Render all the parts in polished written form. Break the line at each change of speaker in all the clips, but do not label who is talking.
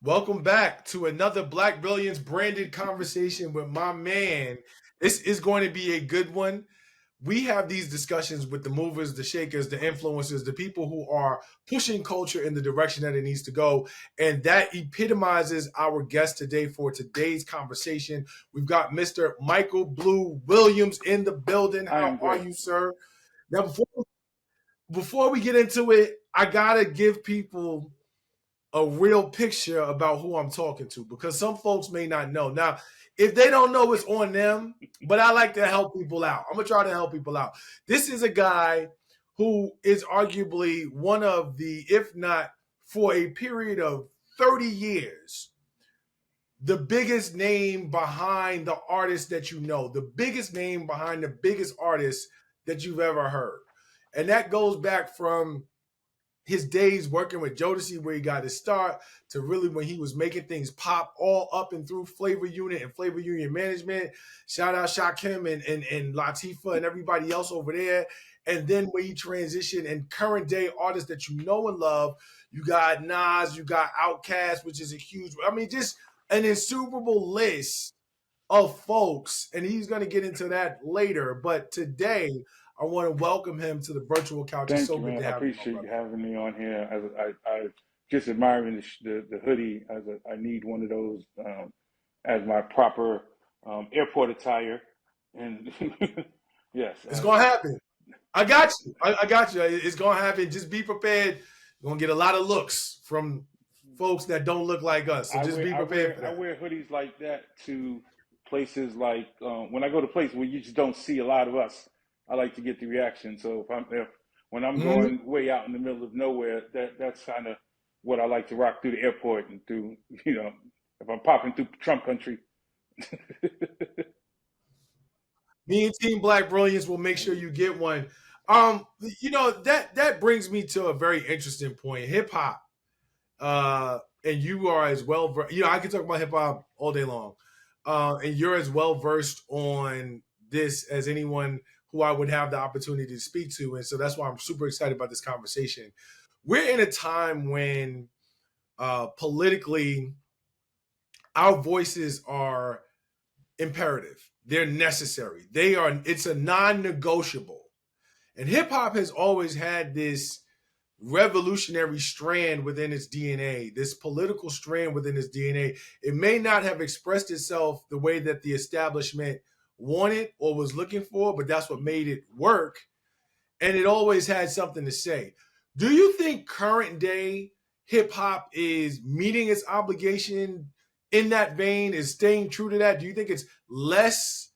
Welcome back to another Black Brilliance branded conversation with my man. This is going to be a good one. We have these discussions with the movers, the shakers, the influencers, the people who are pushing culture in the direction that it needs to go. And that epitomizes our guest today for today's conversation. We've got Mr. Michael Blue Williams in the building.
I
How
am
are
great.
you, sir? Now, before we get into it, I got to give people a real picture about who I'm talking to because some folks may not know. Now, if they don't know, it's on them, but I like to help people out. I'm going to try to help people out. This is a guy who is arguably one of the, if not for a period of 30 years, the biggest name behind the artist that you know, the biggest name behind the biggest artist that you've ever heard. And that goes back from his days working with Jodeci, where he got his start, to really when he was making things pop all up and through Flavor Unit and Flavor Union Management. Shout out Shakim and Latifah and everybody else over there. And then when he transitioned and current day artists that you know and love, you got Nas, you got Outkast, which is a huge, I mean, just an insuperable list of folks. And he's going to get into that later. But today, I want to welcome him to the virtual couch. It's
Thank
so
you,
good
man.
to
I
have you, my
appreciate you
brother.
having me on here. I just admiring the hoodie. I need one of those as my proper airport attire. And yes,
It's gonna happen. I got you. I got you. It's gonna happen. Just be prepared. You're gonna get a lot of looks from folks that don't look like us. So
I
just
wear
be
I
prepared
wear
for
I
that.
wear hoodies like that to places like when I go to places where you just don't see a lot of us. I like to get the reaction. So if when I'm
Mhm.
going way out in the middle of nowhere, that's kind of what I like to rock through the airport and through. If I'm popping through Trump country.
Me and Team Black Brilliance will make sure you get one. That brings me to a very interesting point. Hip hop, and you are as well. I can talk about hip hop all day long, and you're as well versed on this as anyone who I would have the opportunity to speak to, and so that's why I'm super excited about this conversation. We're in a time when politically our voices are imperative. They're necessary. They are. It's a non-negotiable. And hip hop has always had this revolutionary strand within its DNA, this political strand within its DNA. It may not have expressed itself the way that the establishment wanted or was looking for, but that's what made it work. And it always had something to say. Do you think current day hip hop is meeting its obligation in that vein, is staying true to that? Do you think it's less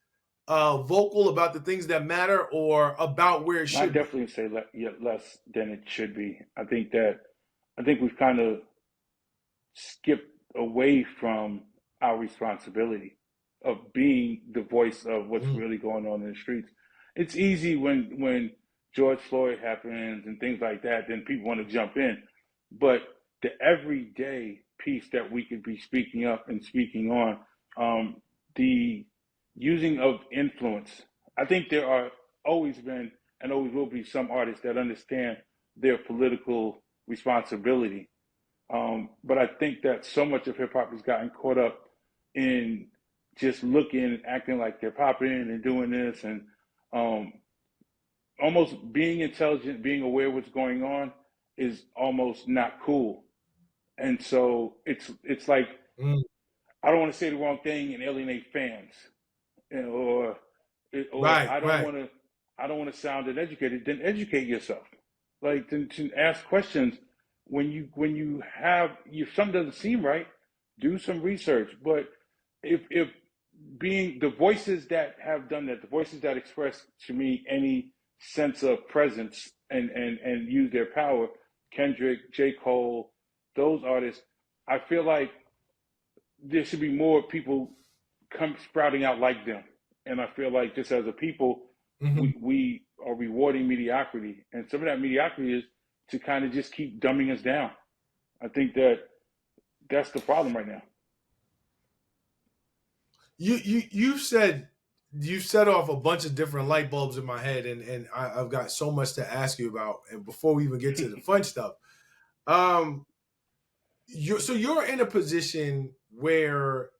vocal about the things that matter or about where it
I
should be?
definitely say less than it should be. I think we've kind of skipped away from our responsibility of being the voice of what's
Mm.
really going on in the streets. It's easy when George Floyd happens and things like that, then people want to jump in. But the everyday piece that we could be speaking up and speaking on, the using of influence. I think there are always been and always will be some artists that understand their political responsibility, but I think that so much of hip hop has gotten caught up in just looking and acting like they're popping and doing this and um, almost being intelligent, being aware of what's going on is almost not cool. And so it's like
Mm.
I don't want to say the wrong thing and alienate fans, or
Right, right.
I don't want to sound uneducated. Then educate yourself, like to ask questions when you have if something doesn't seem right, do some research. But if being the voices that have done that, the voices that express to me any sense of presence and use their power, Kendrick, J. Cole, those artists, I feel like there should be more people come sprouting out like them. And I feel like just as a people,
Mhm.
we are rewarding mediocrity. And some of that mediocrity is to kind of just keep dumbing us down. I think that's the problem right now.
You set off a bunch of different light bulbs in my head, and I've got so much to ask you about. And before we even get to the fun stuff, um, you're in a position where,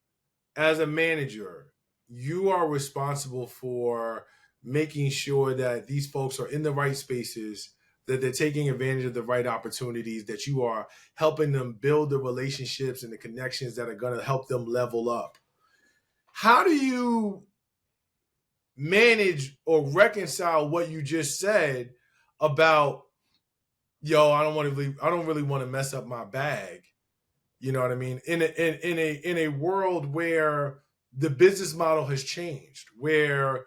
as a manager, you are responsible for making sure that these folks are in the right spaces, that they're taking advantage of the right opportunities, that you are helping them build the relationships and the connections that are going to help them level up. How do you manage or reconcile what you just said about, yo, I don't really want to mess up my bag. You know what I mean? In a world where the business model has changed, where,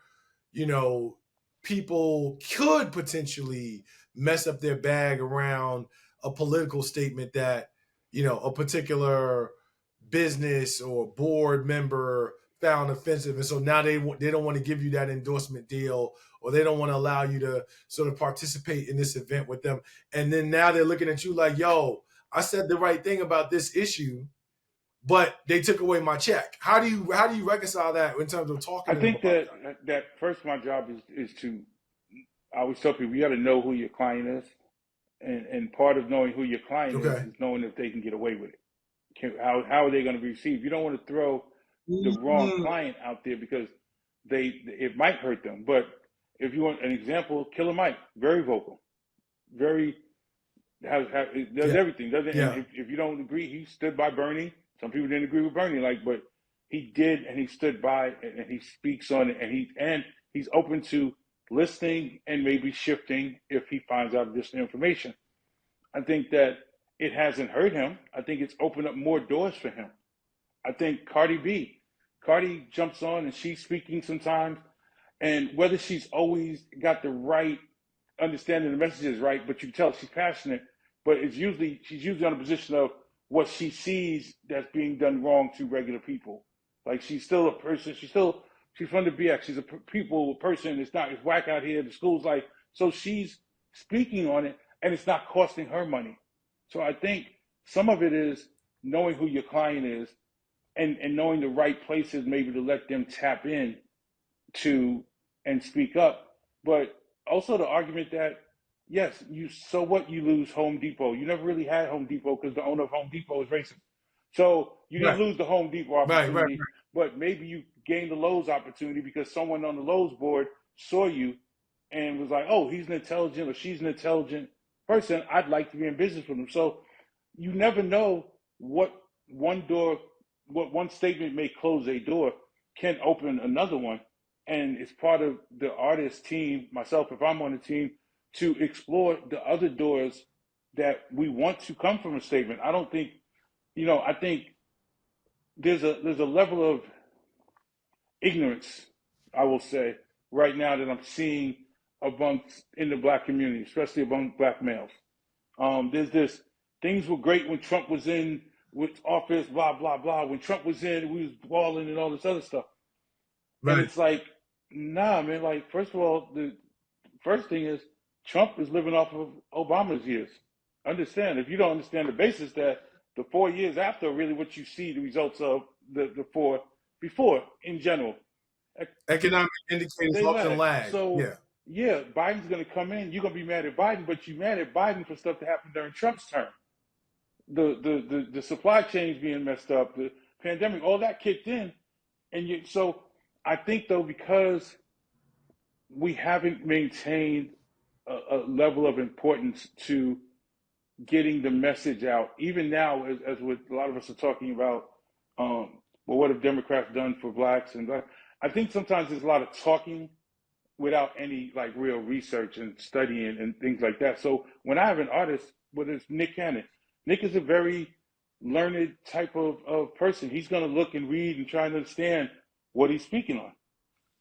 you know, people could potentially mess up their bag around a political statement that, you know, a particular business or board member found offensive, and so now they don't want to give you that endorsement deal, or they don't want to allow you to sort of participate in this event with them, and then now they're looking at you like, yo, I said the right thing about this issue, but they took away my check. How do you reconcile that in terms of talking
I
to them
think
about
that first, my job is to, I always tell people, you got to know who your client is, and part of knowing who your
that?
client
Okay.
is knowing if they can get away with it. How are they going to be received? You don't want to throw the wrong
Mm,
client out there because it might hurt them. But if you want an example, Killer Mike, very vocal, very does
yeah,
everything. Doesn't, and
yeah,
if you don't agree, he stood by Bernie. Some people didn't agree with Bernie, but he did, and he stood by, and he speaks on it, and he's open to listening and maybe shifting if he finds out additional information. I think that it hasn't hurt him. I think it's opened up more doors for him. I think Cardi jumps on and she's speaking sometimes, and whether she's always got the right understanding the messages right, but you can tell she's passionate. But she's usually on a position of what she sees that's being done wrong to regular people. Like she's still a person. She's from the BX. She's a people person. It's whack out here. The school's like, so she's speaking on it, and it's not costing her money. So I think some of it is knowing who your client is, and knowing the right places maybe to let them tap in to and speak up. But also the argument that, yes, so what, you lose Home Depot. You never really had Home Depot because the owner of Home Depot is racist. So you didn't
right,
lose the Home Depot
right.
opportunity, but maybe you gained the Lowe's opportunity because someone on the Lowe's board saw you and was like, oh, he's an intelligent or she's an intelligent person. I'd like to be in business with him. So you never know what one statement may close a door can open another one. And it's part of the artist team, myself, if I'm on the team, to explore the other doors that we want to come from a statement. I don't think, I think there's a level of ignorance, I will say, right now that I'm seeing in the black community, especially among black males. There's this, things were great when Trump was in with office, blah blah blah. When Trump was in, we was balling and all this other stuff. And
Right.
it's like, nah, man. Like, first of all, the first thing is Trump is living off of Obama's years. Understand? If you don't understand the basis that the 4 years after are really what you see the results of the four before in general.
Economic indicators
They
often
lag.
lag.
So
Yeah.
yeah, Biden's going to come in. You're going to be mad at Biden, but you're mad at Biden for stuff that happened during Trump's term. The supply chains being messed up, the pandemic, all that kicked in, so I think though, because we haven't maintained a level of importance to getting the message out, even now, as what a lot of us are talking about, well, what have Democrats done for blacks and black? I think sometimes there's a lot of talking without any like real research and studying and things like that. So when I have an artist, whether it's Nick Cannon, Nick is a very learned type of person. He's going to look and read and try and understand what he's speaking on.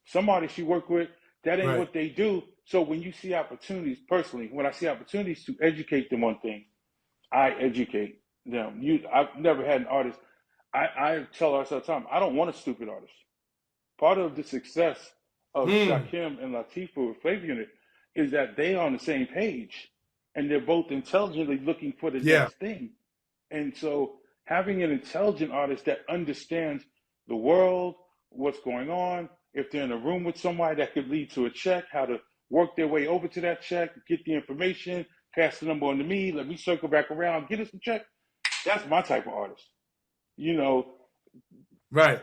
Some artists you work with, that ain't
Right.
what they do. So when you see opportunities, personally, when I see opportunities to educate them on things, I educate them. I've never had an artist. I tell artists all the time, I don't want a stupid artist. Part of the success of
Mm,
Shakim and Latifah with Flavor Unit is that they are on the same page and they're both intelligently looking for the
yeah.
next thing. And so having an intelligent artist that understands the world, what's going on, if they're in a room with somebody that could lead to a check, how to work their way over to that check, get the information, pass the number on to me, let me circle back around, get us a check. That's my type of artist. You know,
Right.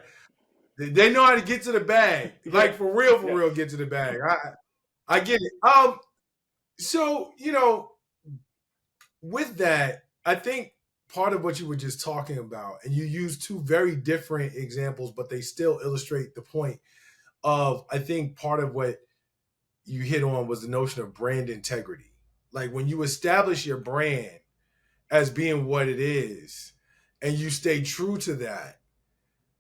They know how to get to the bag.
yeah,
Like for
yes.
real, get to the bag. I get it. So with that, I think part of what you were just talking about, and you used two very different examples, but they still illustrate the point of, I think part of what you hit on was the notion of brand integrity. Like when you establish your brand as being what it is and you stay true to that,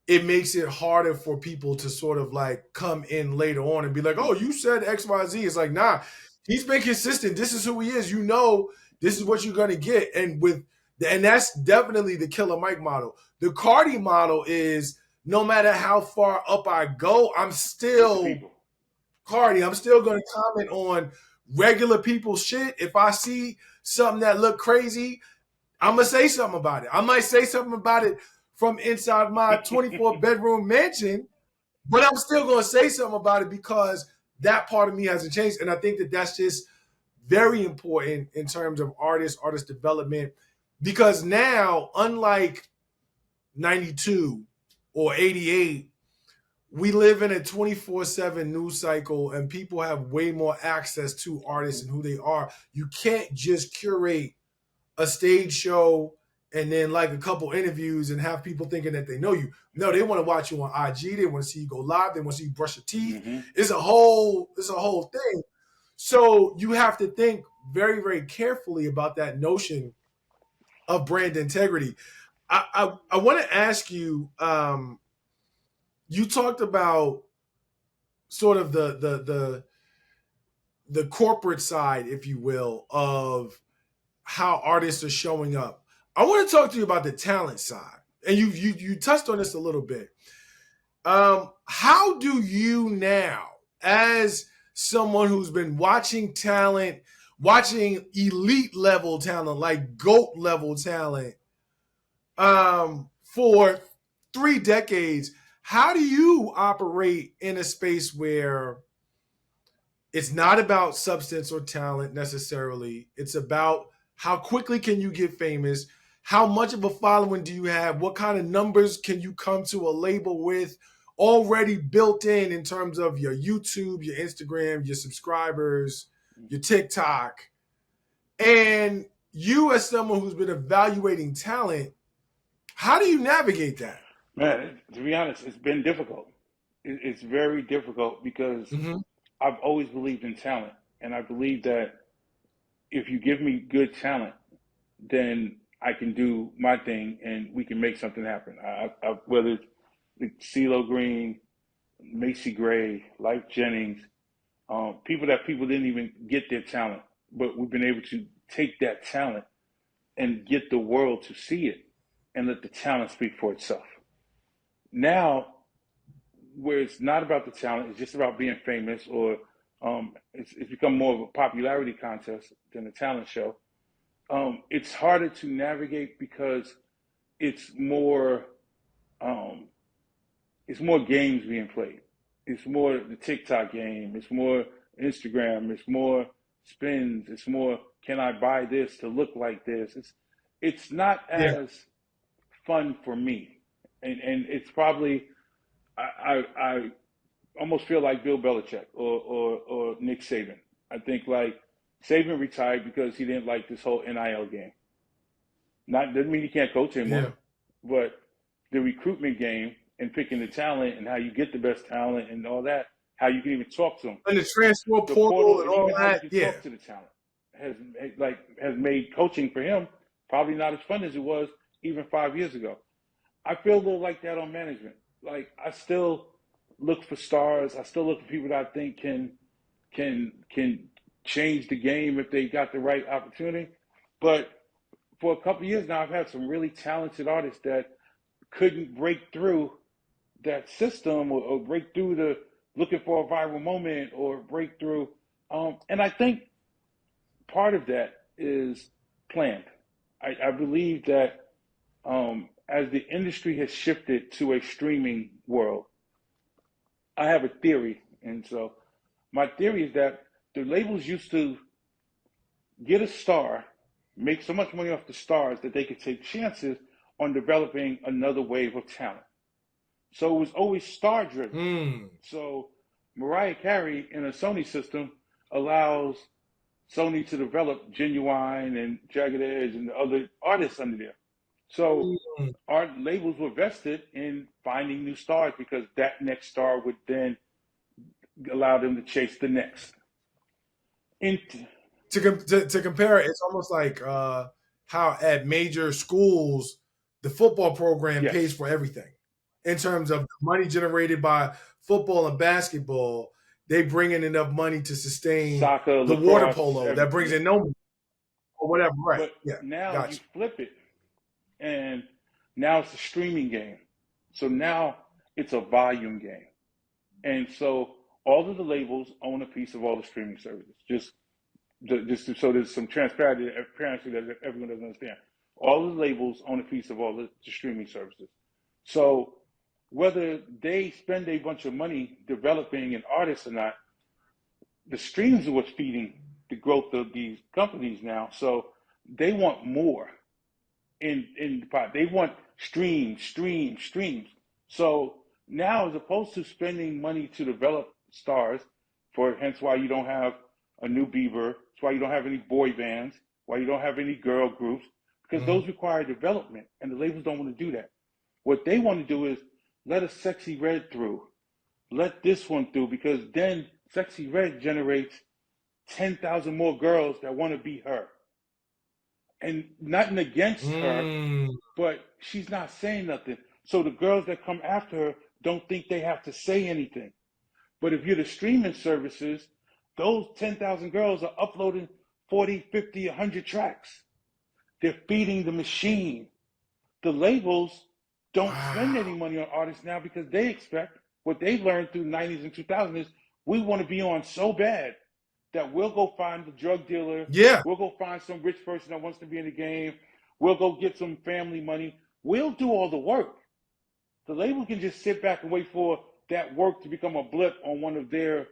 it makes it harder for people to sort of like come in later on and be like, oh, you said XYZ. It's like, nah, he's been consistent. This is who he is. You know, this is what you're gonna get. And that's definitely the Killer Mike model. The Cardi model is no matter how far up I go, I'm
With the
still
people.
Cardi. I'm still gonna comment on regular people's shit. If I see something that look crazy, I'm gonna say something about it. I might say something about it from inside my 24 bedroom mansion, but I'm still gonna say something about it because that part of me hasn't changed. And I think that that's just very important in terms of artist development, because now, unlike 92 or 88, we live in a 24/7 news cycle and people have way more access to artists and who they are. You can't just curate a stage show and then like a couple interviews and have people thinking that they know you. No, they want to watch you on IG. They want to see you go live. They want to see you brush your teeth.
Mm-hmm.
It's a whole thing. So you have to think very, very carefully about that notion of brand integrity. I want to ask you. You talked about sort of the corporate side, if you will, of how artists are showing up. I want to talk to you about the talent side, and you touched on this a little bit. How do you now, as someone who's been watching talent, watching elite level talent, like GOAT level talent, for 3 decades, how do you operate in a space where it's not about substance or talent necessarily? It's about how quickly can you get famous? How much of a following do you have? What kind of numbers can you come to a label with already built in terms of your YouTube, your Instagram, your subscribers, your TikTok? And you, as someone who's been evaluating talent, how do you navigate that?
Man, to be honest, it's been difficult. It's very difficult because
Mm-hmm.
I've always believed in talent, and I believe that if you give me good talent, then I can do my thing, and we can make something happen. Whether it's CeeLo Green, Macy Gray, Lyfe Jennings, people that people didn't even get their talent, but we've been able to take that talent and get the world to see it and let the talent speak for itself. Now, where it's not about the talent, it's just about being famous, or it's become more of a popularity contest than a talent show. It's harder to navigate because it's more um, it's more games being played. It's more the TikTok game. It's more Instagram. It's more spins. It's more can I buy this to look like this? It's not
Yeah.
as fun for me, and it's probably I almost feel like Bill Belichick or Nick Saban. I think like Saban retired because he didn't like this whole NIL game. Not doesn't mean he can't coach anymore,
Yeah.
but the recruitment game and picking the talent and how you get the best talent and all that, how you can even talk to them.
And the transfer
The
portal
portal
and
and
all
even how you
that.
can
Yeah.
talk to the talent has has made coaching for him probably not as fun as it was even 5 years ago. I feel a little like that on management. Like I still look for stars. I still look for people that I think can change the game if they got the right opportunity. But for a couple of years now, I've had some really talented artists that couldn't break through that system or break through the looking for a viral moment or break through. And I think part of that is planned. I believe that as the industry has shifted to a streaming world, I have a theory. And so my theory is that the labels used to get a star make so much money off the stars that they could take chances on developing another wave of talent. So it was always star driven. So Mariah Carey in a Sony system allows Sony to develop Genuine and Jagged Edge and the other artists under there. So our labels were vested in finding new stars because that next star would then allow them to chase the next.
To compare it, it's almost like how at major schools the football program
Yes.
pays for everything in terms of the money generated by football and basketball. They bring in enough money to sustain
Soccer,
the
lacrosse,
water polo
everything.
that brings in no money or whatever. Right?
But
yeah.
now
Gotcha.
you flip it, and now it's a streaming game. So now it's a volume game, and so all of the labels own a piece of all the streaming services. Just so there's some transparency that everyone doesn't understand. All the labels own a piece of all the streaming services. So whether they spend a bunch of money developing an artist or not, the streams are what's feeding the growth of these companies now. So they want more in the pot. They want streams. So now, as opposed to spending money to develop stars, hence why you don't have a new Bieber, that's why you don't have any boy bands, why you don't have any girl groups, because those require development, and the labels don't want to do that. What they want to do is let a Sexy Red through, let this one through, because then Sexy Red generates 10,000 more girls that want to be her. And nothing against her, but she's not saying nothing. So the girls that come after her don't think they have to say anything. But if you're the streaming services, those 10,000 girls are uploading 40, 50, 100 tracks. They're feeding the machine. The labels don't spend any money on artists now because they expect what they've learned through the 90s and 2000s is we want to be on so bad that we'll go find the drug dealer.
Yeah.
We'll go find some rich person that wants to be in the game. We'll go get some family money. We'll do all the work. The label can just sit back and wait for that work to become a blip on one of their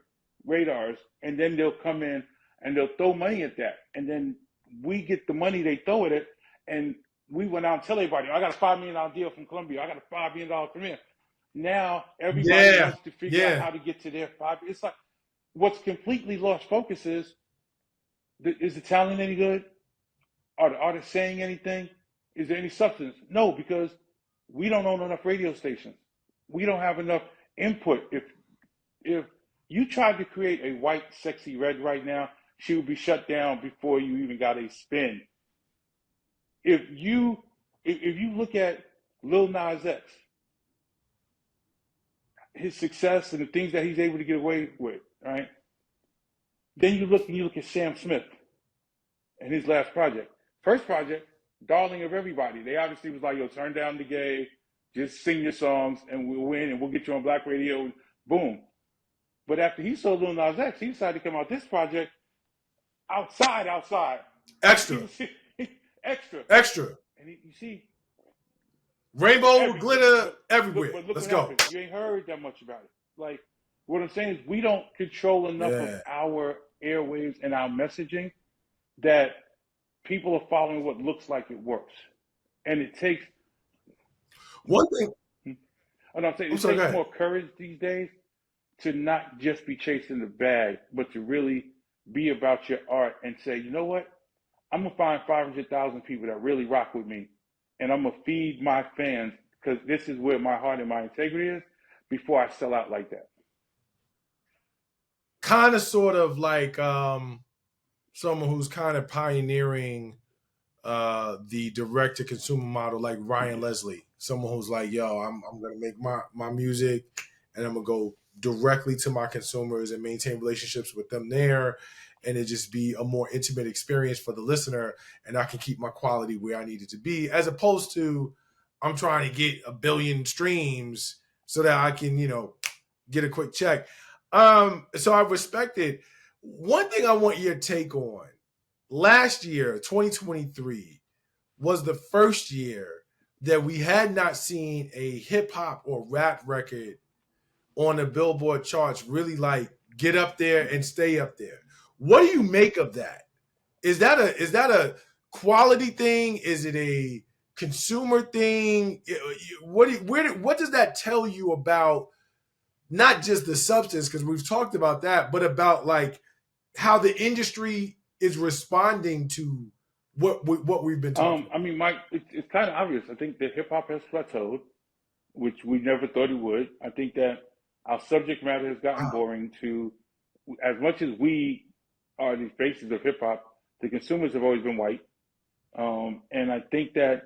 radars, and then they'll come in and they'll throw money at that. And then we get the money they throw at it, and we went out and tell everybody, I got a $5 million deal from Columbia. I got a $5 million from here. Now everybody wants to figure out how to get to their $5. It's like what's completely lost focus is the talent any good? Are the artists saying anything? Is there any substance? No, because we don't own enough radio stations. We don't have enough input. If you tried to create a white Sexy Red right now, she would be shut down before you even got a spin. If you look at Lil Nas X, his success and the things that he's able to get away with, right? Then you look at Sam Smith and his last project. First project, darling of everybody. They obviously was like, yo, turn down the gay, just sing your songs and we'll win and we'll get you on black radio, boom. But after he sold Lil Nas X, he decided to come out this project outside.
Extra.
And you see,
rainbow, glitter, everywhere.
But look
Let's
what
go.
happened. You ain't heard that much about it. Like, what I'm saying is we don't control enough of our airwaves and our messaging that people are following what looks like it works. And it takes...
One thing...
I'm saying it takes more courage these days to not just be chasing the bag, but to really be about your art and say, you know what? I'm going to find 500,000 people that really rock with me, and I'm going to feed my fans because this is where my heart and my integrity is before I sell out like that.
Kind of sort of like someone who's kind of pioneering the direct-to-consumer model like Ryan Leslie. Someone who's like, yo, I'm going to make my music and I'm going to go directly to my consumers and maintain relationships with them there, and it just be a more intimate experience for the listener, and I can keep my quality where I need it to be, as opposed to I'm trying to get 1 billion streams so that I can, get a quick check. So I respect it. One thing I want your take on, last year, 2023, was the first year that we had not seen a hip hop or rap record on the Billboard charts really like get up there and stay up there. What do you make of that? Is that a quality thing? Is it a consumer thing? What does that tell you about not just the substance, because we've talked about that, but about like how the industry is responding to what we've been talking
I
about?
mean, Mike, it's kind of obvious. I think that hip hop has plateaued, which we never thought it would. I think that our subject matter has gotten
Wow.
boring to, as much as we are the faces of hip hop, the consumers have always been white. And I think that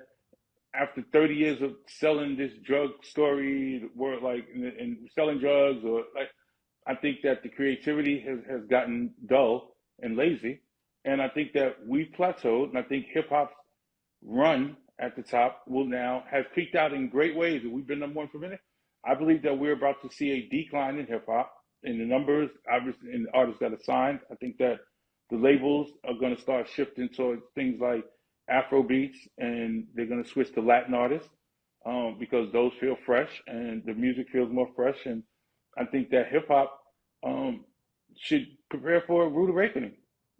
after 30 years of selling this drug story, where like and selling drugs, or like, I think that the creativity has gotten dull and lazy, and I think that we've plateaued. And I think hip hop's run at the top will now has peaked out in great ways, and we've been number one for a minute. I believe that we're about to see a decline in hip hop in the numbers, obviously, in the artists that are signed. I think that the labels are going to start shifting towards things like Afro beats, and they're going to switch to Latin artists because those feel fresh and the music feels more fresh. And I think that hip hop um, should prepare for a rude awakening.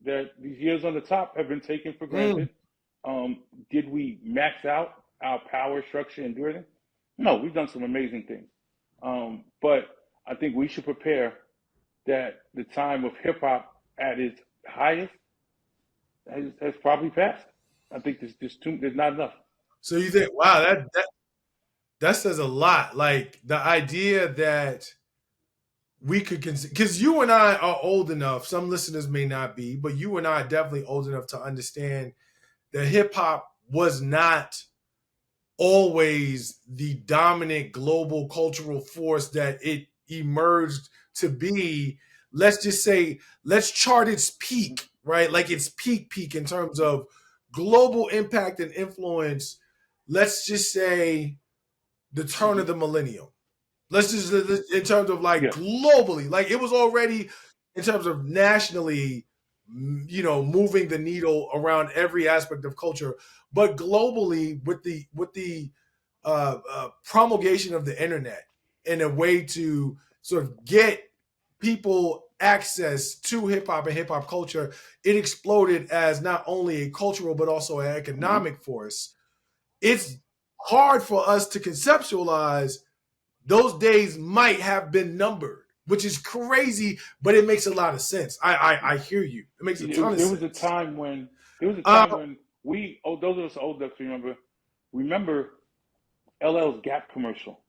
That these years on the top have been taken for
Mm,
granted. Did we max out our power structure and do anything? No, we've done some amazing things. But I think we should prepare that the time of hip hop at its highest has probably passed. I think there's not enough.
so you think, wow, that says a lot. Like the idea that we could consider, because you and I are old enough. Some listeners may not be, but you and I are definitely old enough to understand that hip hop was not always the dominant global cultural force that it emerged to be. Let's just say, let's chart its peak, right? Like its peak in terms of global impact and influence. Let's just say the turn
Mm-hmm.
of the millennium. Let's just, in terms of like
Yes.
globally, like it was already in terms of nationally, moving the needle around every aspect of culture, but globally with the promulgation of the internet and a way to sort of get people access to hip hop and hip hop culture, it exploded as not only a cultural but also an
Mm-hmm.
economic force. It's hard for us to conceptualize those days might have been numbered, which is crazy, but it makes a lot of sense. I hear you. It makes a ton of
There was a
sense.
time when
Uh,
we, oh, those of us old enough to remember LL's Gap commercial,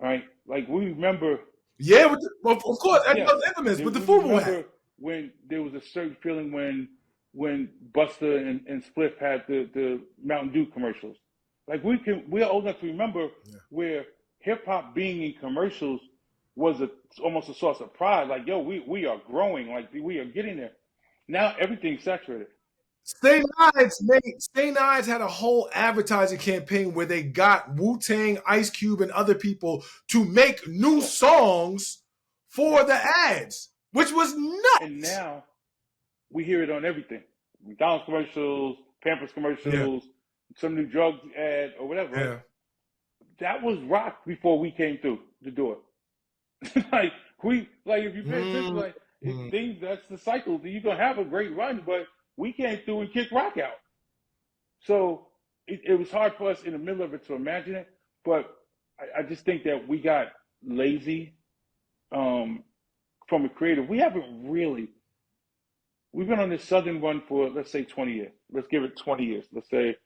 right? Like we remember,
yeah, of course, that
yes,
was infamous with the
we
FUBU hat.
remember when there was a certain feeling when Buster and Spliff had the Mountain Dew commercials. Like we're old enough to remember
Yeah.
where hip hop being in commercials was almost a source of pride. Like, yo, we are growing, like we are getting there. Now everything's saturated.
Stay Nides had a whole advertising campaign where they got Wu Tang, Ice Cube, and other people to make new
Yeah,
songs
yeah.
for the ads, which was
And
nuts.
now we hear it on everything. McDonald's commercials, Pampers
Yeah,
commercials, some new drug ad or whatever, right?
yeah.
That was rock before we came through the door. Like if you pay attention,
Mm,
like
mm.
things that's the cycle. You're gonna have a great run, but we came through and kicked rock out. So it was hard for us in the middle of it to imagine it. But I just think that we got lazy um, from a creative. We haven't really. We've been on this southern run for, let's say, 20 years. Let's give it 20 years. Let's say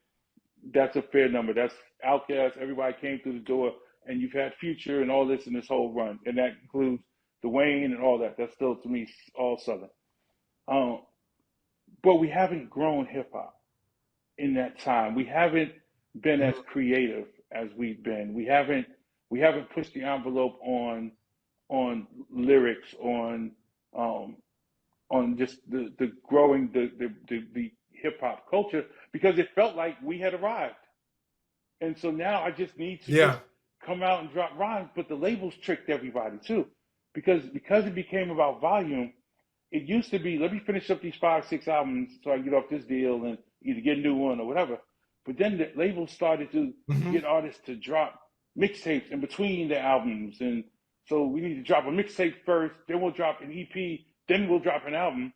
that's a fair number. That's Outkast. Everybody came through the door, and you've had Future and all this in this whole run, and that includes Dwayne and all that. That's still to me all Southern. Um, but we haven't grown hip hop in that time. We haven't been as creative as we've been. We haven't pushed the envelope on lyrics, um, on just the growing the hip hop culture because it felt like we had arrived. And so now I just need to just
Yeah.
come out and drop rhymes, but the labels tricked everybody too, because it became about volume. It used to be let me finish up these 5 6 albums so I can get off this deal and either get a new one or whatever. But then the labels started to
Mm-hmm.
get artists to drop mixtapes in between the albums, and so we need to drop a mixtape first, then we'll drop an EP, then we'll drop an album,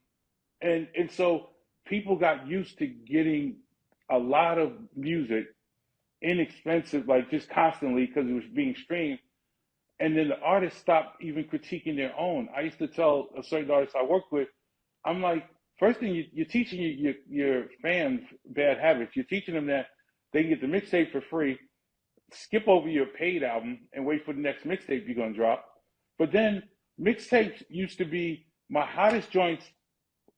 and so people got used to getting a lot of music, inexpensive, like just constantly because it was being streamed. And then the artists stopped even critiquing their own. I used to tell a certain artist I work with, I'm like, first thing you're teaching your fans bad habits. You're teaching them that they can get the mixtape for free, skip over your paid album, and wait for the next mixtape you're gonna drop. But then mixtapes used to be my hottest joints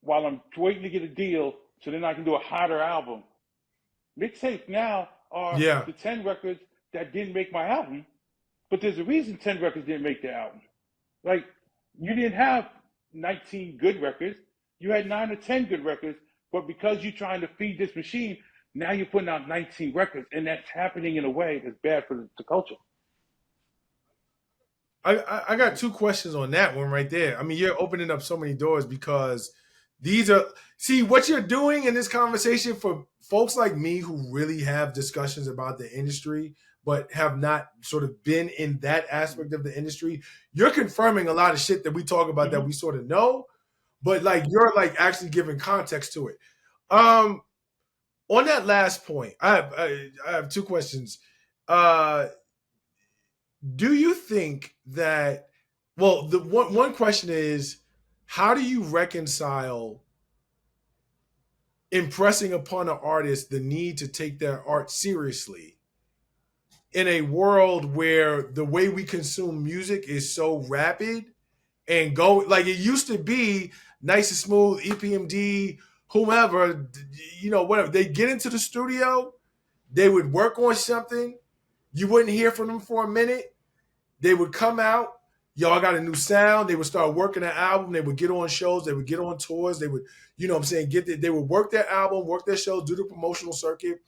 while I'm waiting to get a deal, so then I can do a hotter album. Mixtapes now are
Yeah.
the 10 records that didn't make my album, but there's a reason 10 records didn't make the album. Like, you didn't have 19 good records, you had 9 or 10 good records, but because you're trying to feed this machine, now you're putting out 19 records, and that's happening in a way that's bad for the culture.
I got two questions on that one right there. I mean, you're opening up so many doors because these are, see, what you're doing in this conversation for folks like me who really have discussions about the industry but have not sort of been in that aspect of the industry. You're confirming a lot of shit that we talk about that we sort of know, but like you're like actually giving context to it. On that last point, I have two questions. Do you think that, well, the one question is, how do you reconcile impressing upon an artist the need to take their art seriously in a world where the way we consume music is so rapid and go like it used to be, nice and smooth, EPMD, whomever, whatever. They get into the studio, they would work on something, you wouldn't hear from them for a minute. They would come out, y'all got a new sound. They would start working an album. They would get on shows. They would get on tours. They would, what I'm saying, they would work their album, work their shows, do the promotional circuit.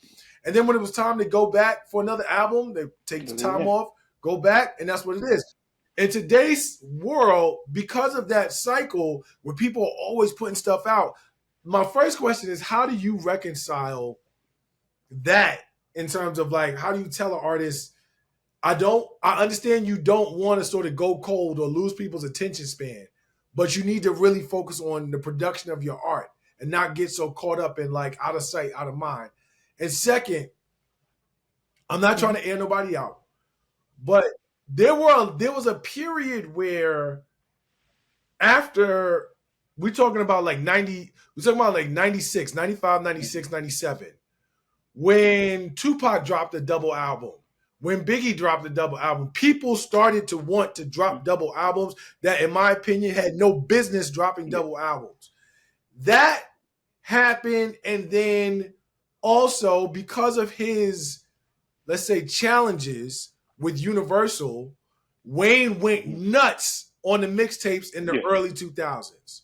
And then when it was time to go back for another album, they take the time off, go back, and that's what it is. In today's world, because of that cycle where people are always putting stuff out, my first question is, how do you reconcile that in terms of like, how do you tell an artist, I understand you don't want to sort of go cold or lose people's attention span, but you need to really focus on the production of your art and not get so caught up in like out of sight, out of mind. And second, I'm not trying to air nobody out, but there was a period where after we're talking about like 96, 95, 96, 97, when Tupac dropped a double album, when Biggie dropped a double album, people started to want to drop double albums that, in my opinion, had no business dropping double albums. That happened, and then also because of his, let's say, challenges with Universal, Wayne went nuts on the mixtapes in the early 2000s.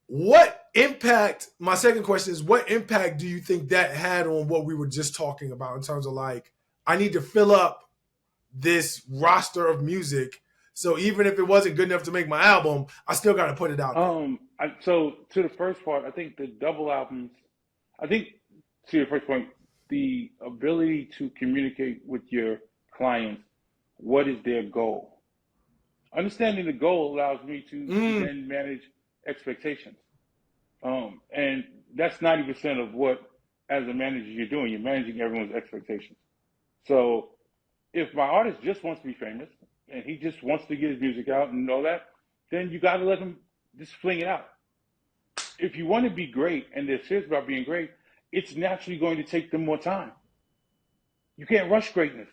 What impact, my second question is, what impact do you think that had on what we were just talking about in terms of like, I need to fill up this roster of music, so even if it wasn't good enough to make my album, I still got to put it out there.
So to the first part, I think the double albums, to your first point, the ability to communicate with your clients, what is their goal? Understanding the goal allows me to then manage expectations. And that's 90% of what, as a manager, you're doing. You're managing everyone's expectations. So if my artist just wants to be famous and he just wants to get his music out and all that, then you got to let him just fling it out. If you want to be great and they're serious about being great, it's naturally going to take them more time. You can't rush greatness.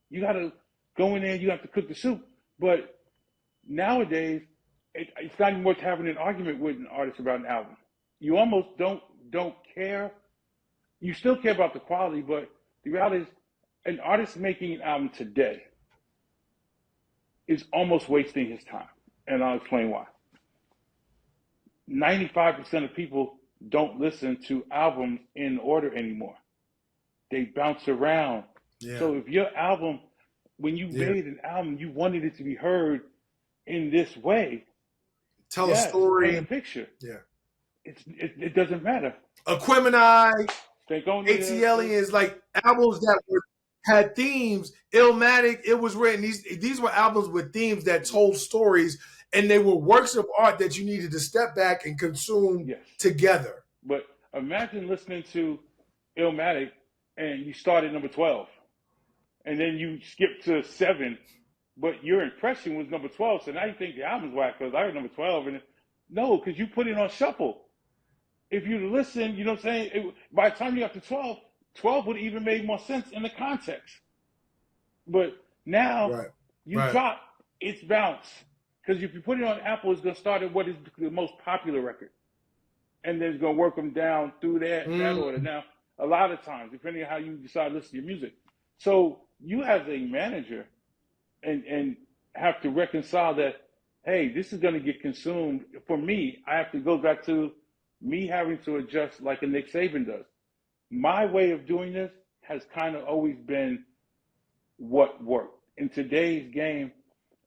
You got to go in there, you have to cook the soup. But nowadays, it's not even worth having an argument with an artist about an album. You almost don't care. You still care about the quality, but the reality is an artist making an album today is almost wasting his time. And I'll explain why. 95% of people don't listen to albums in order anymore. They bounce around. Yeah. So if your album, when you made an album, you wanted it to be heard in this way.
Tell a story.
Paint a picture.
Yeah.
It doesn't matter.
Aquemini, ATLians, like albums that had themes. Illmatic, it was written. These were albums with themes that told stories, and they were works of art that you needed to step back and consume together.
But Imagine listening to Illmatic and you start at number 12 and then you skip to 7, but your impression was number 12. So now you think the album's whack because I heard number 12. And no, because you put it on shuffle. If you listen, you know what I'm saying? By the time you got to 12, 12 would even make more sense in the context. But now
Right.
you
Right.
drop its bounce. Because if you put it on Apple, it's going to start at what is the most popular record. And then it's going to work them down through that order. Now, a lot of times, depending on how you decide to listen to your music. So you as a manager and have to reconcile that, hey, this is going to get consumed. For me, I have to go back to me having to adjust like a Nick Saban does. My way of doing this has kind of always been what worked. In today's game,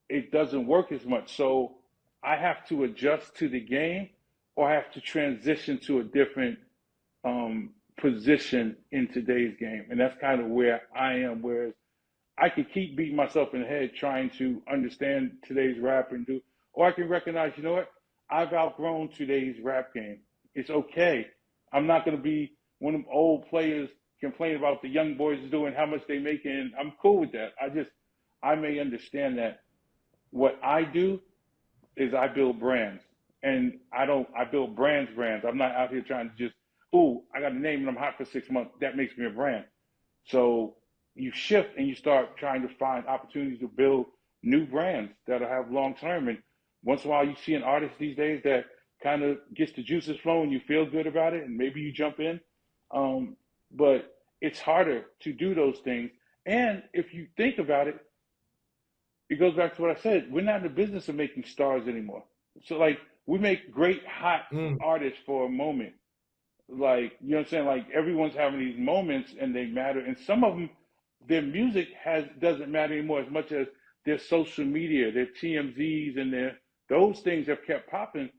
it doesn't work as much. So I have to adjust to the game or I have to transition to a different position in today's game. And that's kind of where I am. Whereas I could keep beating myself in the head trying to understand today's rap and do, or I can recognize, you know what? I've outgrown today's rap game. It's okay. I'm not going to be one of them old players complaining about the young boys doing how much they make, and I'm cool with that. I may understand that. What I do is I build brands, and I build brands. I'm not out here trying to just, I got a name and I'm hot for 6 months. That makes me a brand. So you shift and you start trying to find opportunities to build new brands that'll have long term. And once in a while, you see an artist these days that kind of gets the juices flowing, you feel good about it, and maybe you jump in. But it's harder to do those things. And if you think about it, it goes back to what I said. We're not in the business of making stars anymore. So, like, we make great hot artists for a moment. Like, you know what I'm saying? Like, everyone's having these moments and they matter. And some of them, their music doesn't matter anymore as much as their social media, their TMZs, and those things have kept popping.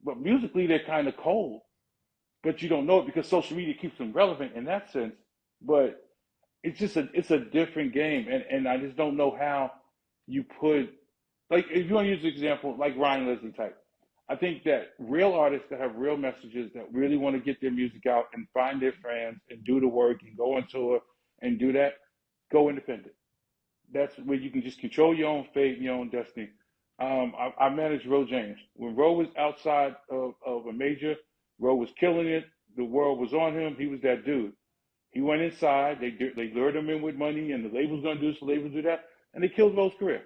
But musically, they're kind of cold. But you don't know it because social media keeps them relevant in that sense. But it's a different game. And I just don't know how you put, like, if you want to use an example, like Ryan Leslie type. I think that real artists that have real messages that really want to get their music out and find their fans and do the work and go on tour and do that, go independent. That's where you can just control your own fate and your own destiny. I managed Ro James. When Ro was outside of a major, Ro was killing it. The world was on him. He was that dude. He went inside. They lured him in with money, and the label's going to do this, the label's do that, and they killed Ro's career.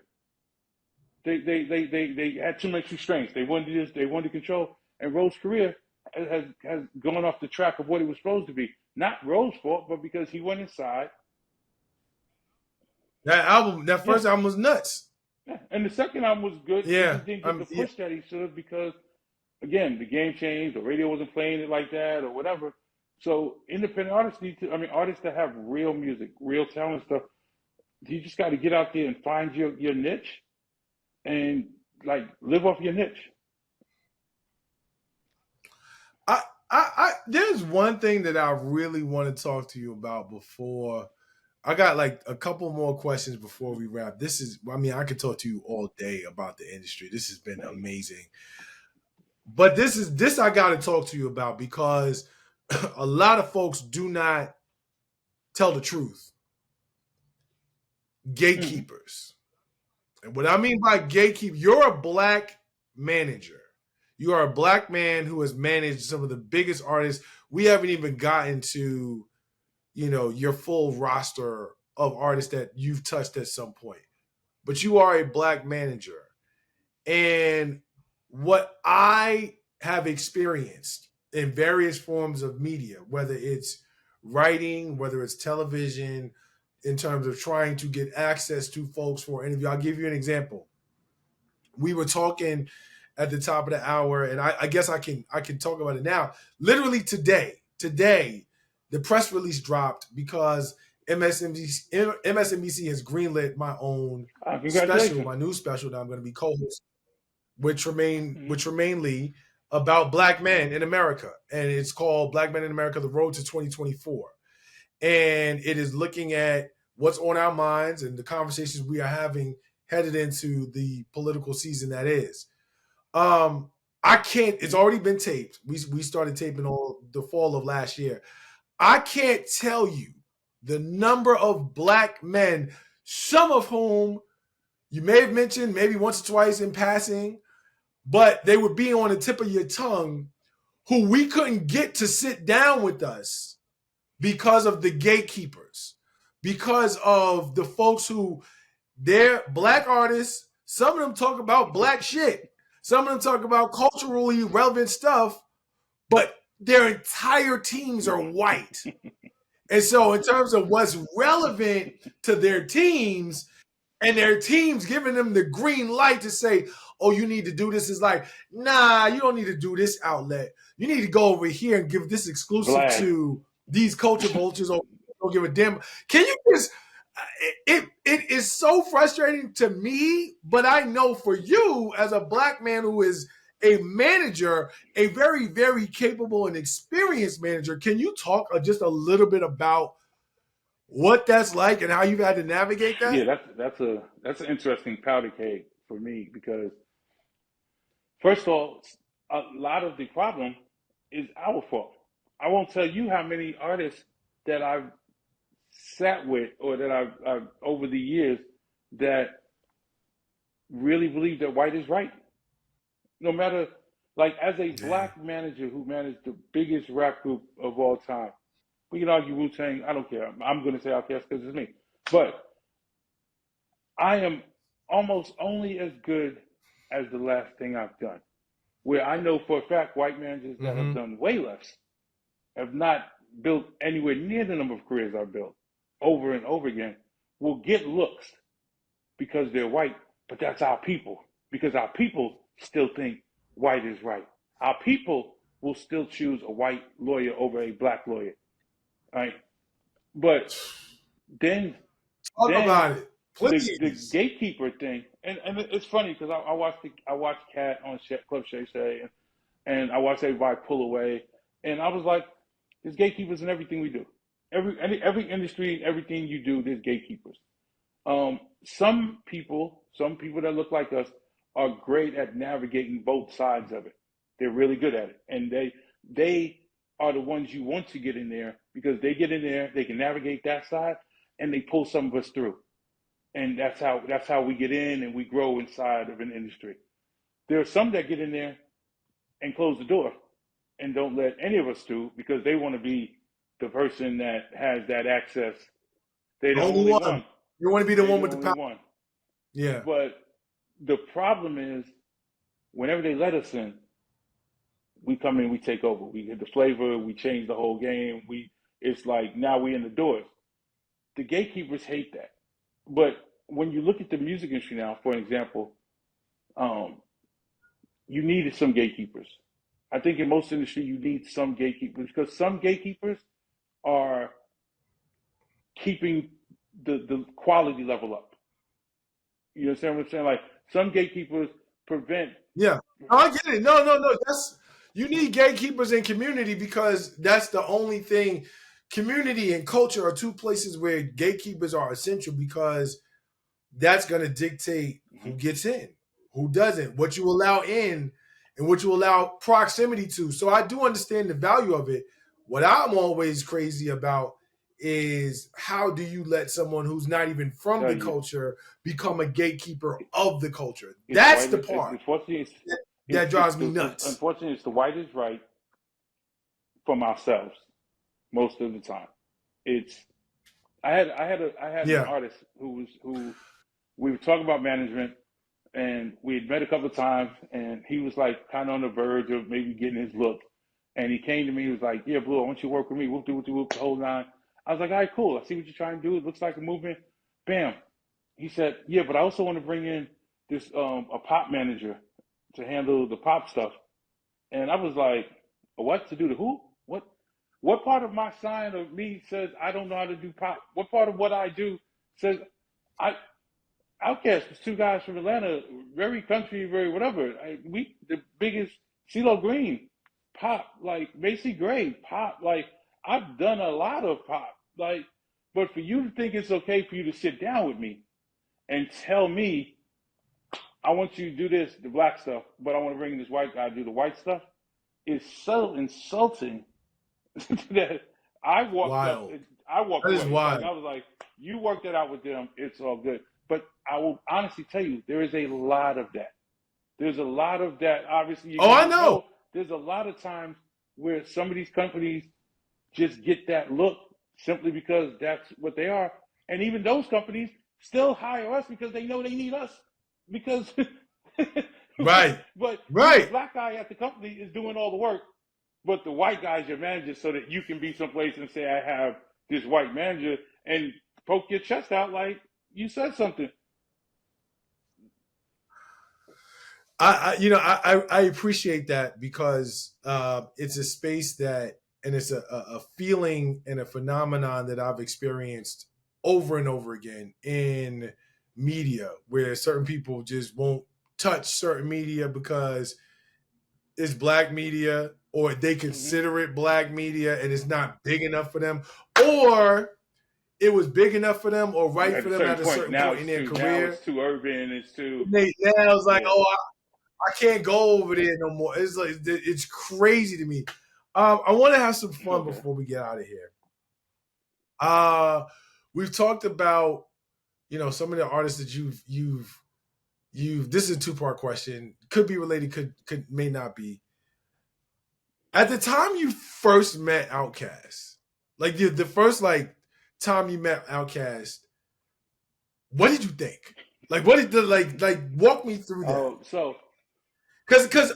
They had too much restraints. They wanted this. They wanted control. And Ro's career has gone off the track of what it was supposed to be. Not Ro's fault, but because he went inside.
That first album was nuts.
Yeah. And the second album was good.
Yeah,
He just didn't get the push that he should have because, again, the game changed. The radio wasn't playing it like that or whatever. So independent artists artists that have real music, real talent stuff, you just got to get out there and find your niche and, like, live off your niche.
There's one thing that I really want to talk to you about before. I got like a couple more questions before we wrap. I could talk to you all day about the industry. This has been amazing. But this I got to talk to you about because a lot of folks do not tell the truth. Gatekeepers. And what I mean by gatekeeper, you're a black manager. You are a black man who has managed some of the biggest artists. We haven't even gotten to, your full roster of artists that you've touched at some point. But you are a black manager. And what I have experienced in various forms of media, whether it's writing, whether it's television, in terms of trying to get access to folks for an interview. I'll give you an example. We were talking at the top of the hour, and I guess I can talk about it now. Literally today, the press release dropped because MSNBC has greenlit my own special, my new special that I'm going to be co-hosting with Tremaine Lee about Black men in America, and it's called Black Men in America: The Road to 2024. And it is looking at what's on our minds and the conversations we are having headed into the political season that is. I can't. It's already been taped. We started taping all the fall of last year. I can't tell you the number of black men, some of whom you may have mentioned maybe once or twice in passing, but they would be on the tip of your tongue, who we couldn't get to sit down with us because of the gatekeepers, because of the folks who they're black artists. Some of them talk about black shit. Some of them talk about culturally relevant stuff, but their entire teams are white. And so, in terms of what's relevant to their teams, and their teams giving them the green light to say, oh, you need to do this, is like, nah, you don't need to do this outlet. You need to go over here and give this exclusive
Vlad.
to these culture vultures, or don't give a damn. Can you just, it is so frustrating to me, but I know for you as a black man who is a manager, a very, very capable and experienced manager, can you talk just a little bit about what that's like and how you've had to navigate that?
Yeah, that's an interesting powder keg for me because first of all, a lot of the problem is our fault. I won't tell you how many artists that I've sat with or that I've over the years that really believe that white is right. No matter, like, as a
Yeah.
black manager who managed the biggest rap group of all time, we can argue Wu Tang. I don't care. I'm going to say Outkast because it's me. But I am almost only as good as the last thing I've done. Where I know for a fact white managers that have done way less have not built anywhere near the number of careers I've built over and over again will get looks because they're white, but that's our people. Because our people still think white is right. Our people will still choose a white lawyer over a black lawyer. Right? But then
Talk
then
about it,
the
please.
gatekeeper thing, and it's funny because I watched Cat on Club Shay Shay, and I watched everybody pull away, and I was like, there's gatekeepers in everything we do. Every industry, everything you do, there's gatekeepers. Some people that look like us are great at navigating both sides of it. They're really good at it, and they are the ones you want to get in there because they get in there, they can navigate that side, and they pull some of us through, and that's how we get in and we grow inside of an industry. There are some that get in there and close the door and don't let any of us through because they want to be the person that has that access. They're the
Only
only
one.
one.
You want to be the
They're
one
the
with the
only
power.
one.
Yeah.
But the problem is, whenever they let us in, we come in, we take over. We get the flavor, we change the whole game. It's like now we in the doors. The gatekeepers hate that. But when you look at the music industry now, for an example, um, you needed some gatekeepers. I think in most industry you need some gatekeepers because some gatekeepers are keeping the quality level up. You understand what I'm saying? Like some gatekeepers prevent.
Yeah. No, I get it. No, no, no. That's you need gatekeepers in community because that's the only thing. Community and culture are two places where gatekeepers are essential because that's going to dictate who
Mhm.
gets in, who doesn't, what you allow in, and what you allow proximity to. So I do understand the value of it. What I'm always crazy about is how do you let someone who's not even from
Tell
the
you,
culture become a gatekeeper of the culture?
it's
That's
white.
the part
Unfortunately,
that drives me
it's
nuts.
unfortunately it's the white is right from ourselves most of the time. It's I had an
Yeah.
artist who we were talking about management and we had met a couple of times and he was like kind of on the verge of maybe getting his look. And he came to me, he was like, yeah, Blue, I want you to work with me. We'll do the whole nine. I was like, all right, cool. I see what you're trying to do. It looks like a movement. Bam. He said, yeah, but I also want to bring in this a pop manager to handle the pop stuff. And I was like, what? To do the who? What part of my sign of me says I don't know how to do pop? What part of what I do says I Outkast was two guys from Atlanta, very country, very whatever. We the biggest CeeLo Green, pop, like Macy Gray, pop. Like I've done a lot of pop. Like, but for you to think it's okay for you to sit down with me and tell me I want you to do this, the black stuff, but I want to bring this white guy to do the white stuff. It's so insulting that I walked up,
Wild.
I walked
That is
away. Like
wild.
I was like, you worked it out with them. It's all good. But I will honestly tell you, there is a lot of that. There's a lot of that. Obviously, you're
Oh, I
gonna
know.
know. There's a lot of times where some of these companies just get that look simply because that's what they are, and even those companies still hire us because they know they need us. Because,
Right.
but you, the
Right.
black guy at the company, is doing all the work, but the white guy is your manager, so that you can be someplace and say, "I have this white manager," and poke your chest out like you said something.
I appreciate that because it's a space that, and it's a feeling and a phenomenon that I've experienced over and over again in media, where certain people just won't touch certain media because it's black media, or they
Mm-hmm.
consider it black media and it's not big enough for them, or it was big enough for them or right
At
for
a
them
certain
at a
point,
certain
now
point in
it's
their
too now
career.
it's too urban. It's too
Now it's like,
yeah.
oh, I can't go over there no more. It's like it's crazy to me. I want to have some fun
Okay.
before we get out of here. Uh, we've talked about some of the artists that you've. This is a two-part question. Could be related. Could may not be. At the time you first met Outkast, like the first time you met Outkast, what did you think? Like, what did the like walk me through that?
Oh, so
Because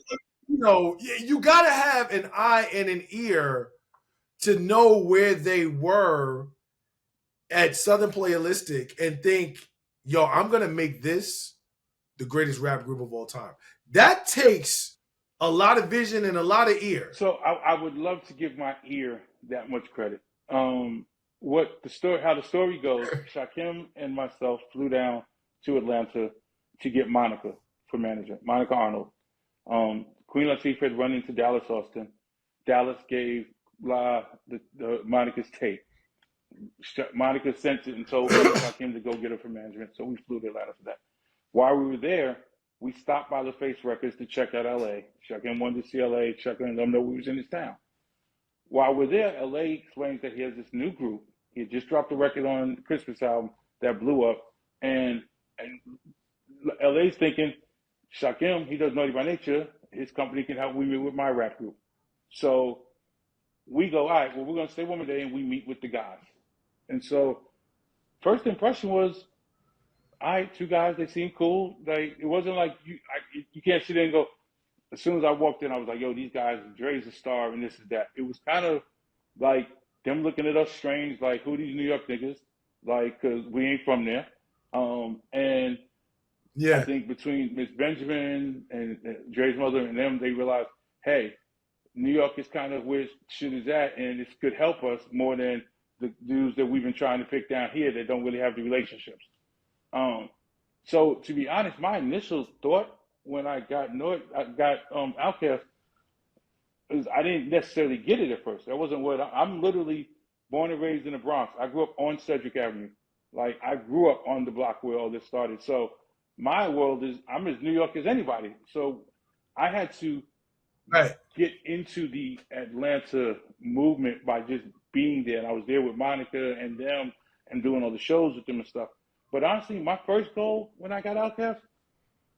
you gotta have an eye and an ear to know where they were at Southern Playalistic and think, yo, I'm gonna make this the greatest rap group of all time. That takes a lot of vision and a lot of ear.
So I would love to give my ear that much credit. What the story, how the story goes, Shakim and myself flew down to Atlanta to get Monica for manager, Monica Arnold. Queen Latifah had run into Dallas Austin. Dallas gave the Monica's tape. Monica sent it and told me and Shakim to go get her for management. So we flew to Atlanta for that. While we were there, we stopped by the Face Records to check out LA. Shakim wanted to see LA, check and let them know we was in his town. While we're there, LA explains that he has this new group. He had just dropped a record on the Christmas album that blew up, and LA's thinking, Shakim, he does Naughty by Nature. His company can help me with my rap group. So we go, all right, well, we're going to stay one more day and we meet with the guys. And so first impression was, all right, two guys, they seem cool. It wasn't like you can't sit there and go. As soon as I walked in, I was like, yo, these guys, Dre's a star, and this is that. It was kind of like them looking at us strange, like who these New York niggas, like because we ain't from there. And I
Yeah.
think between Miss Benjamin and Dre's mother and them, they realized, hey, New York is kind of where shit is at, and this could help us more than the dudes that we've been trying to pick down here that don't really have the relationships. Um, so to be honest, my initial thought when I got Outkast is I didn't necessarily get it at first. That wasn't what I'm literally born and raised in the Bronx. I grew up on Cedric Avenue. Like I grew up on the block where all this started. So my world is I'm as New York as anybody. So I had to
Right.
get into the Atlanta movement by just being there. And I was there with Monica and them and doing all the shows with them and stuff. But honestly, my first goal when I got Outkast,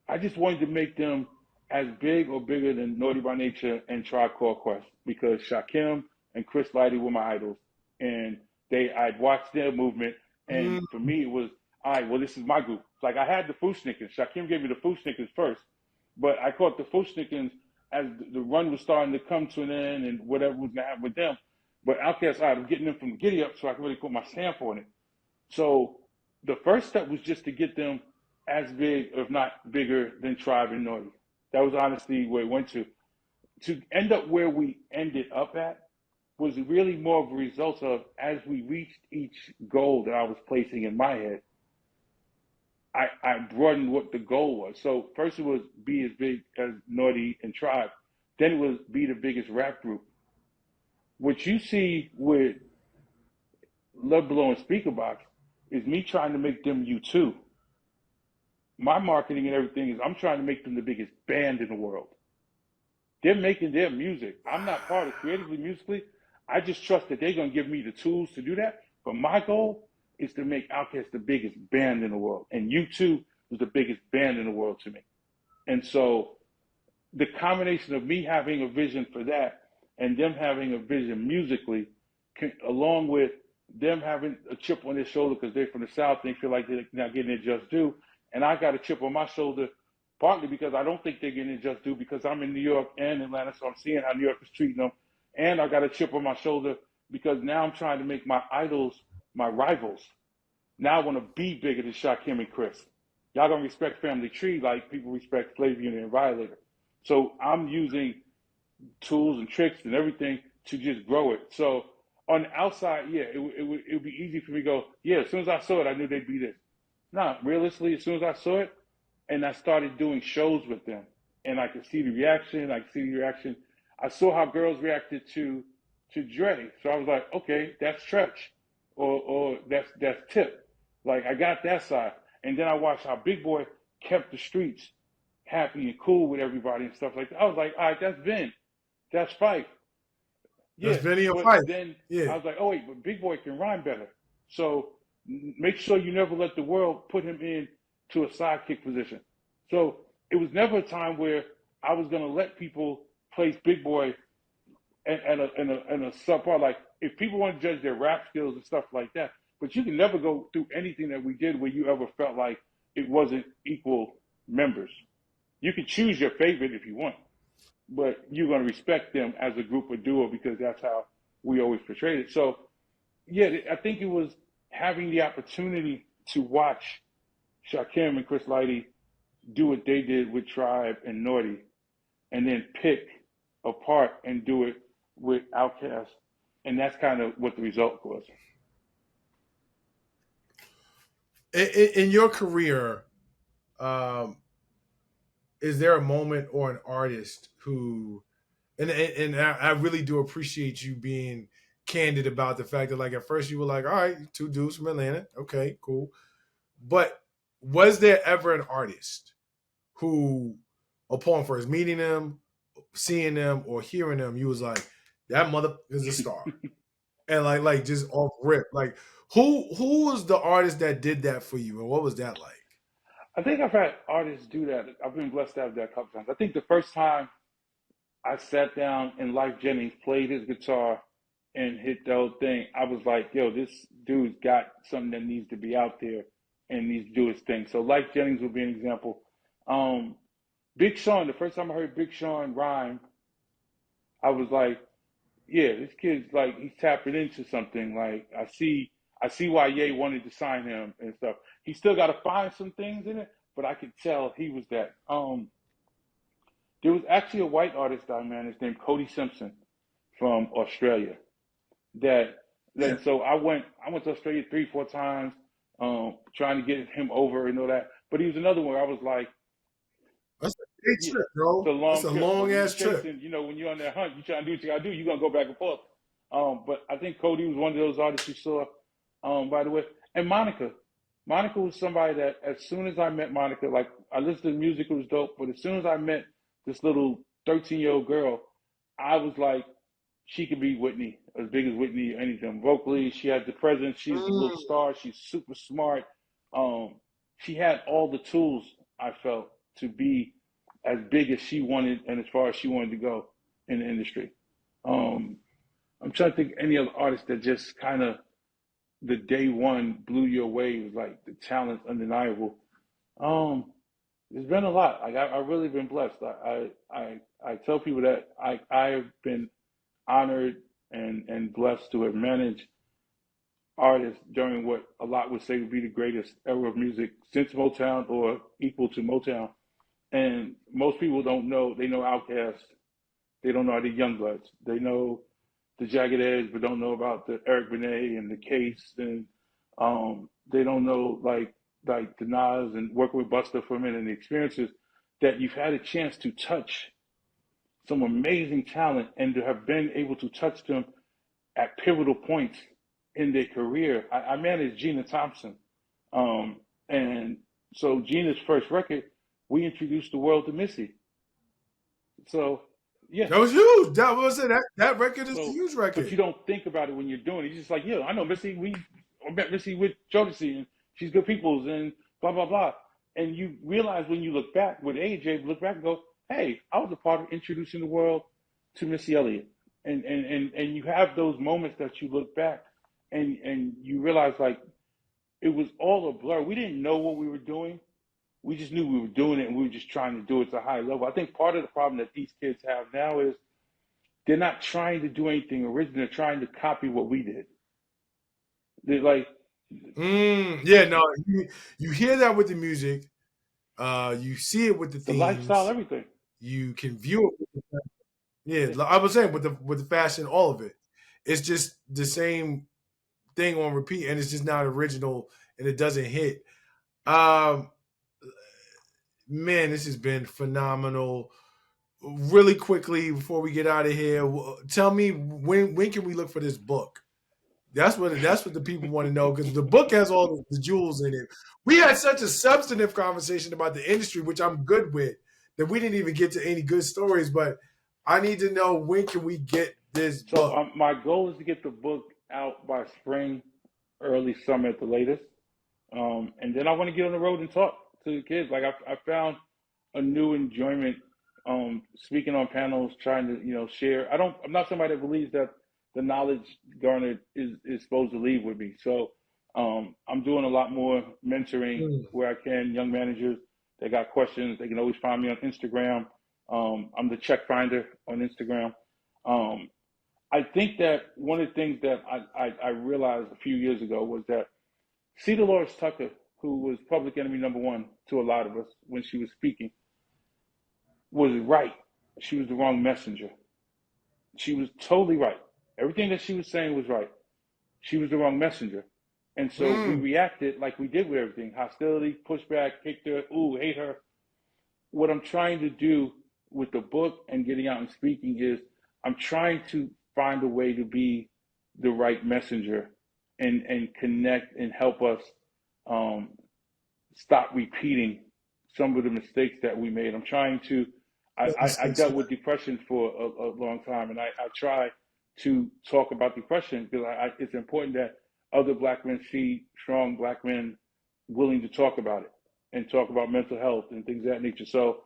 I just wanted to make them as big or bigger than Naughty by Nature and Tribe Called Quest because Shakim and Chris Lighty were my idols. And I'd watched their movement. And
Mm,
for me, it was, all right, well, this is my group. Like I had the Fushnikins. Shakim gave me the Fushnikins first. But I caught the Fushnikins as the run was starting to come to an end and whatever was going to happen with them. But Outkast, all right, I'm getting them from Giddy Up so I can really put my stamp on it. So the first step was just to get them as big, if not bigger, than Tribe and Naughty. That was honestly where it went to. To end up where we ended up at was really more of a result of as we reached each goal that I was placing in my head, I broadened what the goal was. So first it was be as big as Naughty and Tribe. Then it was be the biggest rap group. What you see with Love Below and Speaker Box is me trying to make them U2. my marketing and everything is I'm trying to make them the biggest band in the world. They're making their music. I'm not part of creatively, musically. I just trust that they're going to give me the tools to do that. But my goal is to make Outkast the biggest band in the world. And U2 was the biggest band in the world to me. And so the combination of me having a vision for that and them having a vision musically, along with them having a chip on their shoulder because they're from the South, they feel like they're not getting their just due. And I got a chip on my shoulder partly because I don't think they're getting their just due because I'm in New York and Atlanta, so I'm seeing how New York is treating them. And I got a chip on my shoulder because now I'm trying to make my idols my rivals. Now I want to be bigger than Shakim and Chris. Y'all gonna respect Family Tree like people respect Flavor Unit and Violator. So I'm using tools and tricks and everything to just grow it. So on the outside, yeah, it would be easy for me to go, yeah, as soon as I saw it, I knew they'd be this. No, realistically, as soon as I saw it, and I started doing shows with them, and I could see the reaction, I saw how girls reacted to Dre. So I was like, okay, that's Tretch, or that's Tip. Like I got that side. And then I watched how Big Boy kept the streets happy and cool with everybody and stuff like that. I was like, all right, that's Vin. That's Fife.
That's
Yeah.
Benny and
But
Fife.
then
Yeah.
I was like, oh wait, but Big Boy can rhyme better. So make sure you never let the world put him in to a sidekick position. So it was never a time where I was gonna let people place Big Boy and a subpart. Like if people want to judge their rap skills and stuff like that, but you can never go through anything that we did where you ever felt like it wasn't equal members. You can choose your favorite if you want, but you're going to respect them as a group or duo because that's how we always portrayed it. So, yeah, I think it was having the opportunity to watch Shakim and Chris Lighty do what they did with Tribe and Naughty, and then pick apart and do it with Outkast, and that's kind of what the result was.
In your career, um, is there a moment or an artist who, and I really do appreciate you being candid about the fact that like at first you were like, all right, two dudes from Atlanta, okay, cool, but was there ever an artist who, upon first meeting them, seeing them, or hearing them, you was like, that mother is a star, and like just off rip, like who was the artist that did that for you, and what was that like?
I think I've had artists do that. I've been blessed to have that a couple times. I think the first time I sat down and Lyfe Jennings played his guitar and hit the whole thing, I was like, yo, this dude's got something that needs to be out there and needs to do his thing. So Lyfe Jennings would be an example. Um, Big Sean, the first time I heard Big Sean rhyme, I was like, yeah, this kid's like he's tapping into something. Like I see why Ye wanted to sign him and stuff. He still got to find some things in it, but I could tell he was that. There was actually a white artist I managed named Cody Simpson from Australia. That
Yeah,
then so I went to Australia 3 4 times, trying to get him over and all that. But he was another one where I was like,
that's a big
yeah,
trip,
it's a
bro. That's
long
a
trip. But
long
when you're
ass trip.
chasing, when you're on that hunt, you trying to do what you gotta do. You're gonna go back and forth. But I think Cody was one of those artists you saw. By the way, and Monica was somebody that as soon as I met Monica, like I listened to the music, it was dope. But as soon as I met this little 13-year-old girl, I was like, she could be Whitney, as big as Whitney or anything. Vocally, she had the presence. She's a little
Mm.
star. She's super smart. Um, she had all the tools I felt to be as big as she wanted and as far as she wanted to go in the industry. Um, I'm trying to think of any other artist that just kind of the day one blew you away. Was like the talent's undeniable. Um, there's been a lot. Like I've really been blessed. I tell people that I've been honored and blessed to have managed artists during what a lot would say would be the greatest era of music since Motown or equal to Motown. And most people don't know. They know Outkast. They don't know the Youngbloods. They know the Jagged Edge, but don't know about the Eric Benet and the Case, and they don't know like the Nas and working with Buster for a minute and the experiences that you've had a chance to touch some amazing talent and to have been able to touch them at pivotal points in their career. I managed Gina Thompson, and So Gina's first record, we introduced the world to Missy. So yeah.
That was huge. That was it. That record is a
So,
huge
but you
record.
don't think about it when you're doing it. You're just like, yeah, I know Missy. I met Missy with Jodeci, and she's good people's, and blah blah blah. And you realize when you look back with AJ, look back and go, hey, I was a part of introducing the world to Missy Elliott. And you have those moments that you look back and you realize like it was all a blur. We didn't know what we were doing. We just knew we were doing it, and we were just trying to do it to a high level. I think part of the problem that these kids have now is they're not trying to do anything original. They're trying to copy what we did. They're like
Yeah, no, you hear that with the music. You see it with the
the lifestyle,
themes.
everything.
You can view it. With the, yeah, I was saying with the fashion, all of it. It's just the same thing on repeat, and it's just not original, and it doesn't hit. Um, Man, this has been phenomenal. Really quickly before we get out of here, tell me when can we look for this book? That's what the people want to know because the book has all the jewels in it. We had such a substantive conversation about the industry, which I'm good with, that we didn't even get to any good stories. But I need to know when can we get this
So
book?
my goal is to get the book out by spring, early summer at the latest. And then I want to get on the road and talk to the kids. Like I found a new enjoyment speaking on panels, trying to share. I'm not somebody that believes that the knowledge garnered is supposed to leave with me. So I'm doing a lot more mentoring
Mm.
where I can. Young managers, they got questions, they can always find me on Instagram. I'm the check finder on Instagram. Um, I think that one of the things that I realized a few years ago was that CeeLo Tucker, who was public enemy number one to a lot of us when she was speaking, was right. She was the wrong messenger. She was totally right. Everything that she was saying was right. She was the wrong messenger. And so we
Mm.
reacted like we did with everything: hostility, pushback, kicked her, ooh, hate her. What I'm trying to do with the book and getting out and speaking is I'm trying to find a way to be the right messenger and connect and help us um, stop repeating some of the mistakes that we made. I'm trying to. I dealt with depression for a long time, and I try to talk about depression because it's important that other black men see strong black men willing to talk about it and talk about mental health and things of that nature. So,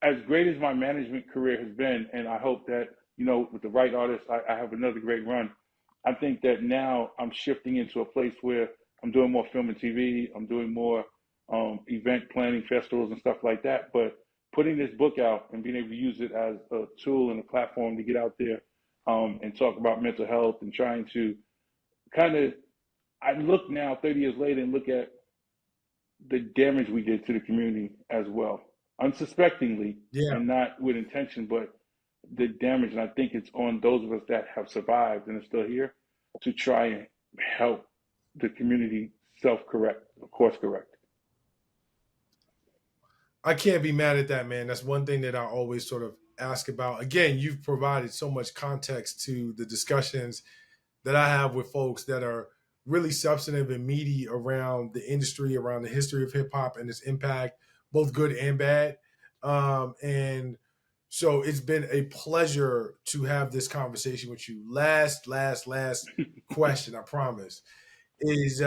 as great as my management career has been, and I hope that with the right artists, I have another great run. I think that now I'm shifting into a place where I'm doing more film and TV. I'm doing more event planning, festivals, and stuff like that. But putting this book out and being able to use it as a tool and a platform to get out there and talk about mental health and trying to kind of, I look now 30 years later and look at the damage we did to the community as well, unsuspectingly
Yeah,
and not with intention, but the damage. And I think it's on those of us that have survived and are still here to try and help the community self-correct, course correct.
I can't be mad at that, man. That's one thing that I always sort of ask about. Again, you've provided so much context to the discussions that I have with folks that are really substantive and meaty around the industry, around the history of hip hop and its impact, both good and bad. And so it's been a pleasure to have this conversation with you. Last question, I promise, is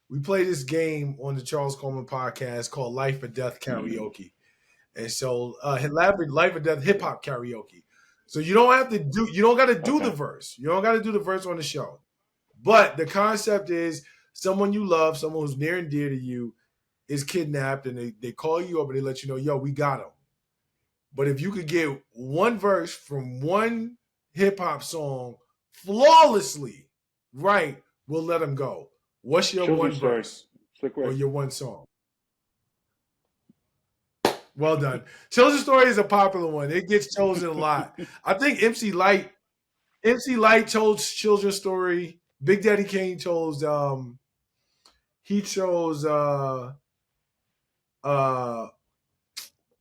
we play this game on the Charles Coleman podcast called Life or Death
Mm-hmm.
Karaoke. And so Life or Death hip hop karaoke. So you don't got to do the
Okay.
verse. You don't got to do the verse on the show. But the concept is someone you love, someone who's near and dear to you, is kidnapped, and they call you up and they let you know, yo, we got him. But if you could get one verse from one hip hop song flawlessly right, we'll let him go. What's your one
Children's story.
verse
Slick
or
Rick.
your one song? Well done. Children's Story is a popular one. It gets chosen a lot. I think MC Light chose Children's Story. Big Daddy Kane chose he chose uh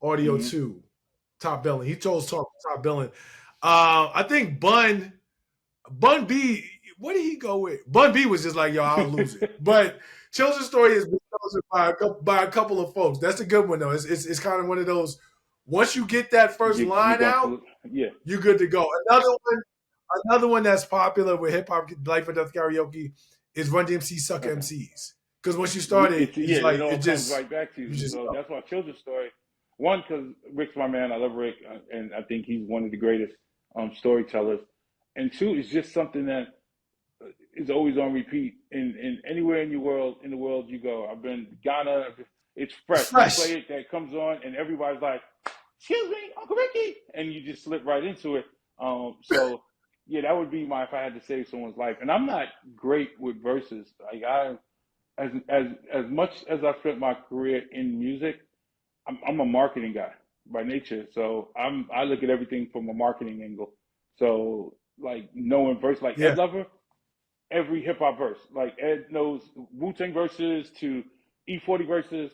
Audio
Mm-hmm.
2, Top Billing. He chose Top Billing. I think Bun B, what did he go with? Bun B was just like, yo, I'll lose it. But Children's Story is sponsored by a couple of folks. That's a good one though. It's kind of one of those. Once you get that first line out, you're good to go. Another one that's popular with hip hop, Life or Death Karaoke, is Run DMC Suck MCs. Because once you started,
it all comes right back to you. So that's why I chose the story. One, because Rick's my man. I love Rick, and I think he's one of the greatest storytellers. And two, it's just something that is always on repeat in anywhere in the world you go. I've been Ghana. It's fresh. You play it, that comes on, and everybody's like, "Excuse me, Uncle Ricky," and you just slip right into it. So yeah, that would be if I had to save someone's life. And I'm not great with verses. Like as much as I spent my career in music, I'm a marketing guy by nature. So I look at everything from a marketing angle. So like knowing verse, like Ed Lover, every hip hop verse. Like Ed knows Wu-Tang verses to E40 verses.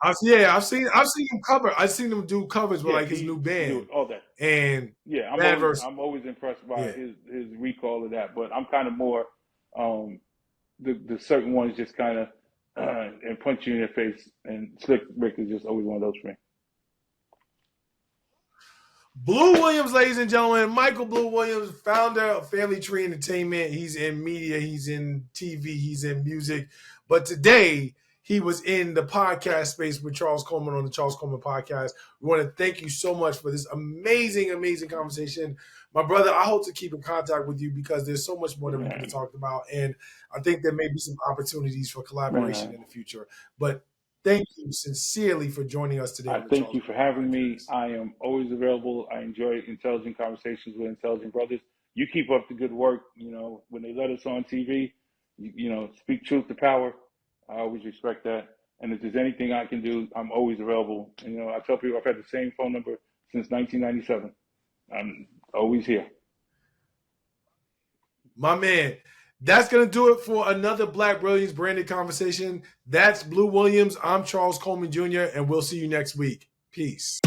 I've seen him cover. I've seen him do covers with like his new band.
All that.
And
I'm always impressed by his recall of that. But I'm kind of more the certain ones just kind of and punch you in your face. And Slick Rick is just always one of those for me.
Blue Williams, ladies and gentlemen, Michael Blue Williams, founder of Family Tree Entertainment. He's in media, he's in TV, he's in music. But today, he was in the podcast space with Charles Coleman on the Charles Coleman podcast. We want to thank you so much for this amazing, amazing conversation. My brother, I hope to keep in contact with you because there's so much more that we could have talked about. And I think there may be some opportunities for collaboration in the future. But thank you sincerely for joining us today.
Thank you for having me. I am always available. I enjoy intelligent conversations with intelligent brothers. You keep up the good work. You know, when they let us on TV, you know, speak truth to power. I always respect that. And if there's anything I can do, I'm always available. And, you know, I tell people I've had the same phone number since 1997. I'm always here.
My man. That's going to do it for another Black Brilliance branded conversation. That's Blue Williams. I'm Charles Coleman Jr., and we'll see you next week. Peace.